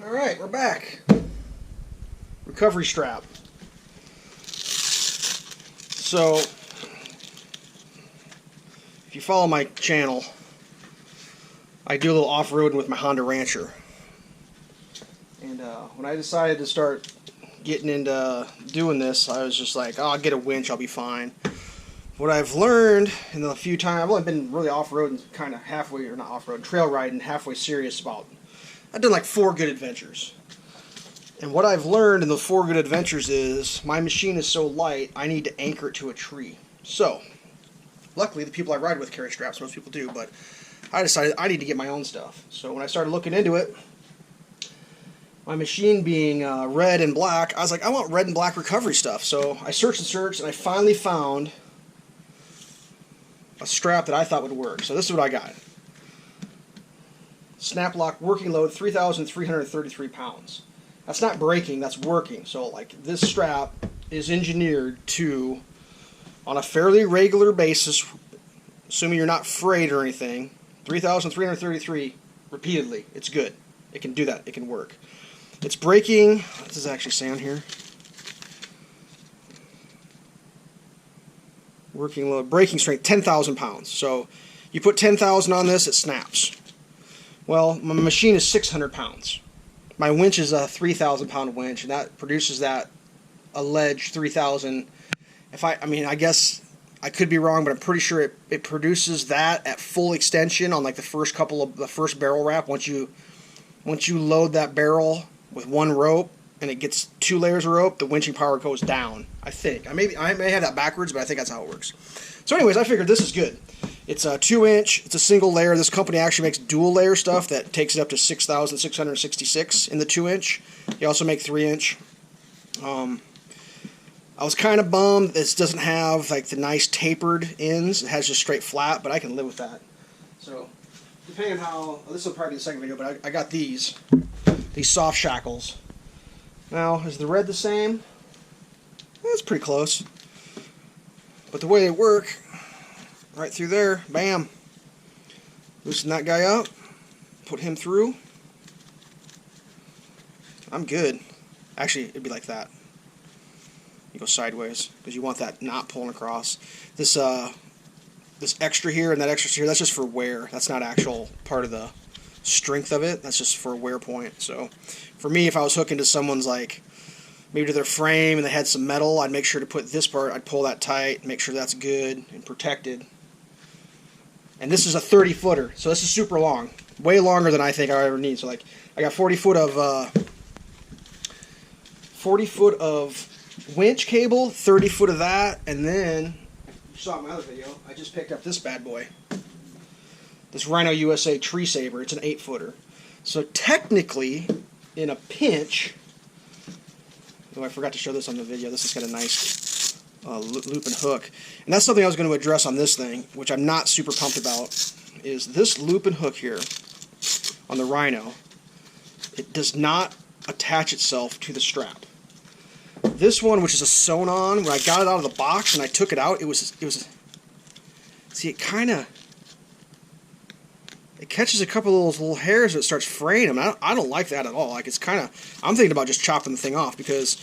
Alright, we're back. Recovery strap. So, if you follow my channel, I do a little off-roading with my Honda Rancher. And when I decided to start getting into doing this, I was just like, oh, I'll get a winch, I'll be fine. What I've learned in the few times, I've only been really off-roading, kind of halfway, or not off-road, trail riding, halfway serious about, I've done like 4 good adventures. And what I've learned in the 4 good adventures is, my machine is so light, I need to anchor it to a tree. So, luckily the people I ride with carry straps, most people do, but I decided I need to get my own stuff. So when I started looking into it, my machine being red and black, I was like, I want red and black recovery stuff. So I searched and searched, and I finally found a strap that I thought would work. So this is what I got. Snap-Loc working load, 3,333 pounds. That's not breaking, that's working. So like this strap is engineered to, on a fairly regular basis, assuming you're not frayed or anything, 3,333 repeatedly. It's good. It can do that. It can work. It's breaking, what does it actually say on here? Working load, breaking strength, 10,000 pounds. So you put 10,000 on this, it snaps. Well, my machine is 600 pounds. My winch is a 3,000 pound winch, and that produces that alleged 3,000. I mean, I guess I could be wrong, but I'm pretty sure it produces that at full extension on like the first barrel wrap. Once you load that barrel with 1 rope and it gets 2 layers of rope, the winching power goes down. I think I may have that backwards, but I think that's how it works. So, anyways, I figured this is good. It's a 2-inch. It's a single layer. This company actually makes dual layer stuff that takes it up to 6,666 in the 2-inch. They also make 3-inch. I was kind of bummed this doesn't have like the nice tapered ends. It has just straight flat, but I can live with that. So, depending on how, this will probably be the second video, but I got these soft shackles. Now, is the red the same? It's pretty close. But the way they work, right through there, bam. Loosen that guy up, put him through. I'm good. Actually, it'd be like that. You go sideways because you want that knot pulling across. This extra here and that extra here, that's just for wear. That's not actual part of the strength of it. That's just for a wear point. So for me, if I was hooking to someone's, like, maybe to their frame and they had some metal, I'd make sure to put this part, I'd pull that tight, make sure that's good and protected. And this is a 30-footer, so this is super long. Way longer than I think I ever need. So like, I got 40 foot of winch cable, 30 foot of that, and then, you saw in my other video, I just picked up this bad boy. This Rhino USA tree saver. It's an 8-footer. So technically, in a pinch, oh, I forgot to show this on the video. This has got a nice loop and hook. And that's something I was going to address on this thing, which I'm not super pumped about, is this loop and hook here on the Rhino. It does not attach itself to the strap. This one, which is a sewn-on, when I got it out of the box and I took it out, it was see, it kind of, it catches a couple of those little hairs and it starts fraying them. I don't like that at all. Like, it's kind of, I'm thinking about just chopping the thing off, because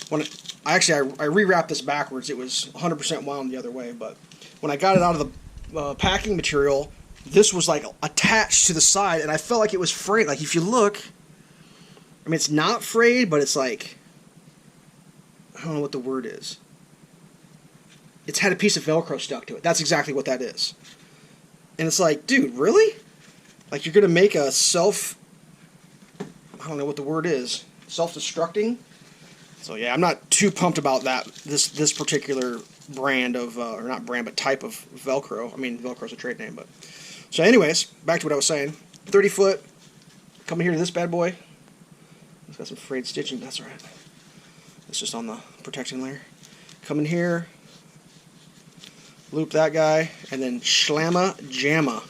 when I rewrapped this backwards. It was 100% wound the other way, but when I got it out of the packing material, this was like attached to the side, and I felt like it was frayed. Like, if you look, I mean, it's not frayed, but it's like, I don't know what the word is. It's had a piece of Velcro stuck to it. That's exactly what that is. And it's like, dude, really? Like, you're going to make a I don't know what the word is, self-destructing? So yeah, I'm not too pumped about that, this particular brand of, or not brand, but type of Velcro. I mean, Velcro's a trade name, but. So anyways, back to what I was saying. 30 foot, coming here to this bad boy. It's got some frayed stitching, that's alright. It's just on the protection layer. Come in here, loop that guy, and then slamma jamma.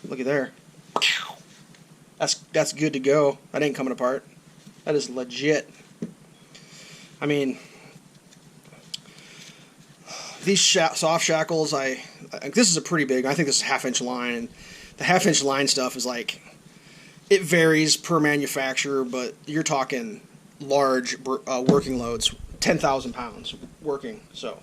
Look at there. That's good to go. That ain't coming apart. That is legit. I mean, these soft shackles, this is a pretty big, I think this is 1/2 inch line, and the 1/2 inch line stuff is like, It varies per manufacturer, but you're talking large working loads, 10,000 pounds working. So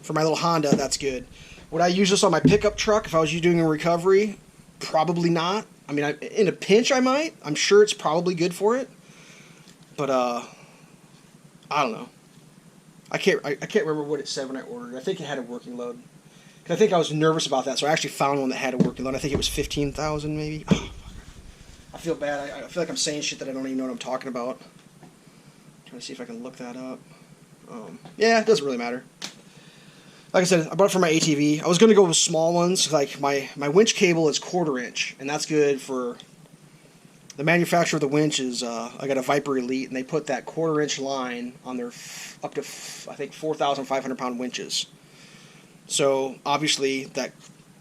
for my little Honda, that's good. Would I use this on my pickup truck if I was doing a recovery? Probably not. I mean, in a pinch, I might. I'm sure it's probably good for it, but I don't know. I can't remember what it said when I ordered. I think it had a working load. I think I was nervous about that, so I actually found one that had a working load. I think it was 15,000 maybe. Oh, I feel bad. I feel like I'm saying shit that I don't even know what I'm talking about. Trying to see if I can look that up. Yeah, it doesn't really matter. Like I said, I bought it for my ATV. I was going to go with small ones. Like my winch cable is 1/4 inch, and that's good for the manufacturer of the winch. Is I got a Viper Elite, and they put that 1/4 inch line on their up to I think 4,500 pound winches. So obviously that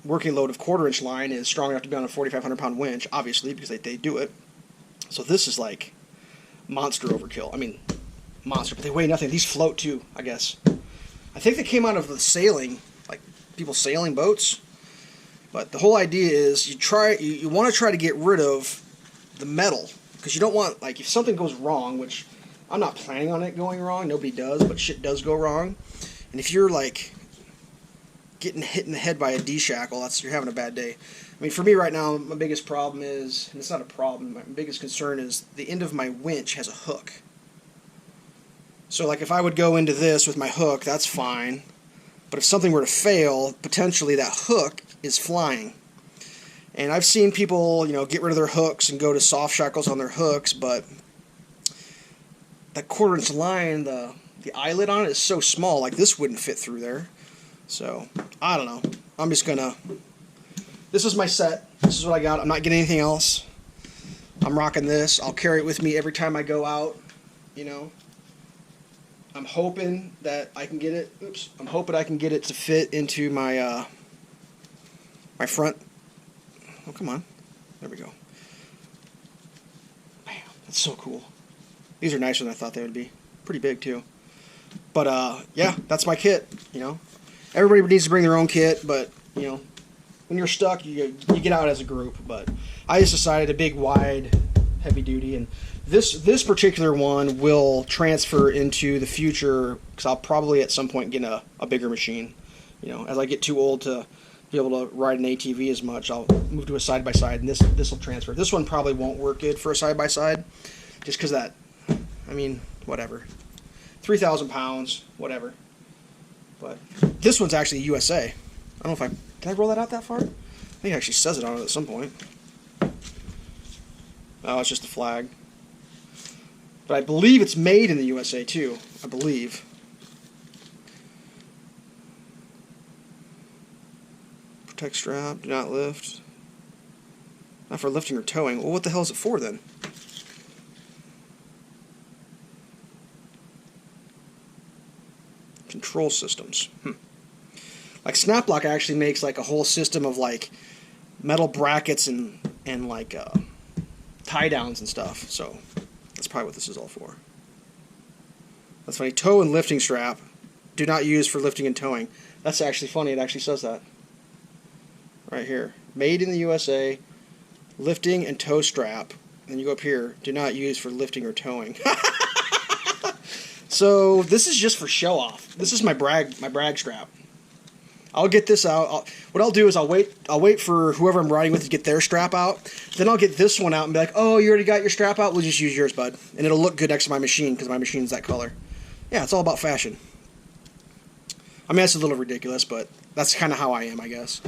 working load of 1/4 inch line is strong enough to be on a 4,500 pound winch, obviously, because they do it. So this is like monster overkill. I mean, monster, but they weigh nothing. These float too, I guess. I think they came out of the sailing, like people sailing boats. But the whole idea is you want to try to get rid of the metal, because you don't want, like, if something goes wrong, which I'm not planning on it going wrong, nobody does, but shit does go wrong. And if you're like getting hit in the head by a D-shackle, you're having a bad day. I mean, for me right now, my biggest problem is, and it's not a problem, my biggest concern is the end of my winch has a hook. So like if I would go into this with my hook, that's fine. But if something were to fail, potentially that hook is flying. And I've seen people, get rid of their hooks and go to soft shackles on their hooks, but that 1/4 inch line, the eyelet on it is so small, like this wouldn't fit through there. So, I don't know. I'm just gonna... This is my set. This is what I got. I'm not getting anything else. I'm rocking this. I'll carry it with me every time I go out, I'm hoping that I can get it... Oops. I'm hoping I can get it to fit into my, my front... Oh, come on. There we go. Man, that's so cool. These are nicer than I thought they would be. Pretty big, too. But, yeah, that's my kit, Everybody needs to bring their own kit, but, when you're stuck, you get out as a group. But I just decided a big, wide, heavy duty, and this particular one will transfer into the future, because I'll probably at some point get a bigger machine. As I get too old to be able to ride an ATV as much, I'll move to a side-by-side, and this will transfer. This one probably won't work good for a side-by-side, just because whatever. 3,000 pounds, whatever. But this one's actually USA. I don't know if can I roll that out that far? I think it actually says it on it at some point. Oh, it's just a flag. But I believe it's made in the USA too. I believe. Protect strap, do not lift. Not for lifting or towing. Well, what the hell is it for then? Control systems. Like Snap-Loc actually makes like a whole system of like metal brackets and like tie downs and stuff. So that's probably what this is all for. That's funny. Tow and lifting strap. Do not use for lifting and towing. That's actually funny. It actually says that right here. Made in the USA. Lifting and tow strap. And then you go up here. Do not use for lifting or towing. So this is just for show off. This is my brag strap. I'll get this out. What I'll do is I'll wait for whoever I'm riding with to get their strap out. Then I'll get this one out and be like, oh, you already got your strap out? We'll just use yours, bud. And it'll look good next to my machine because my machine's that color. Yeah, it's all about fashion. I mean, that's a little ridiculous, but that's kind of how I am, I guess.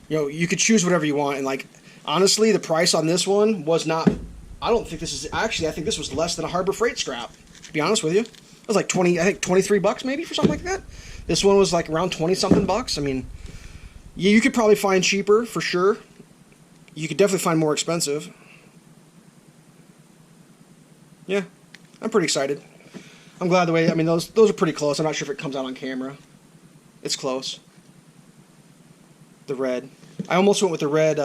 You could choose whatever you want. And like, honestly, the price on this one was not... I don't think this is... Actually, I think this was less than a Harbor Freight strap. To be honest with you, it was like 23 bucks maybe for something like that. This one was like around 20 something bucks. I mean, yeah, you could probably find cheaper for sure. You could definitely find more expensive. Yeah, I'm pretty excited. I'm glad the way. I mean, those are pretty close. I'm not sure if it comes out on camera. It's close. The red. I almost went with the red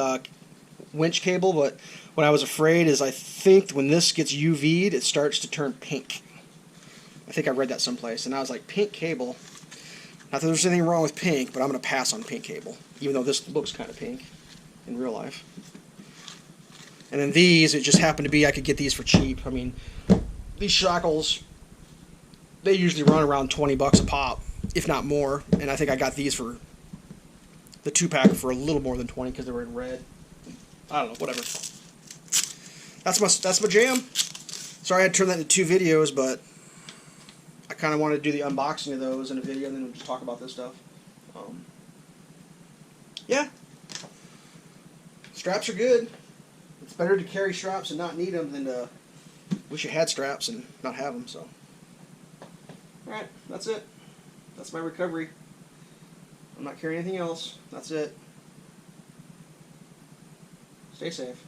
winch cable, but what I was afraid is I think when this gets UV'd, it starts to turn pink. I think I read that someplace, and I was like, pink cable. Not that there's anything wrong with pink, but I'm going to pass on pink cable, even though this looks kind of pink in real life. And then these, it just happened to be I could get these for cheap. I mean, these Shackles, they usually run around 20 bucks a pop, if not more. And I think I got these for the 2-pack for a little more than 20 because they were in red. I don't know, whatever. That's my jam. Sorry I had to turn that into 2 videos, but I kind of wanted to do the unboxing of those in a video and then we'll just talk about this stuff. Yeah. Straps are good. It's better to carry straps and not need them than to wish you had straps and not have them. So, alright, that's it. That's my recovery. I'm not carrying anything else. That's it. Stay safe.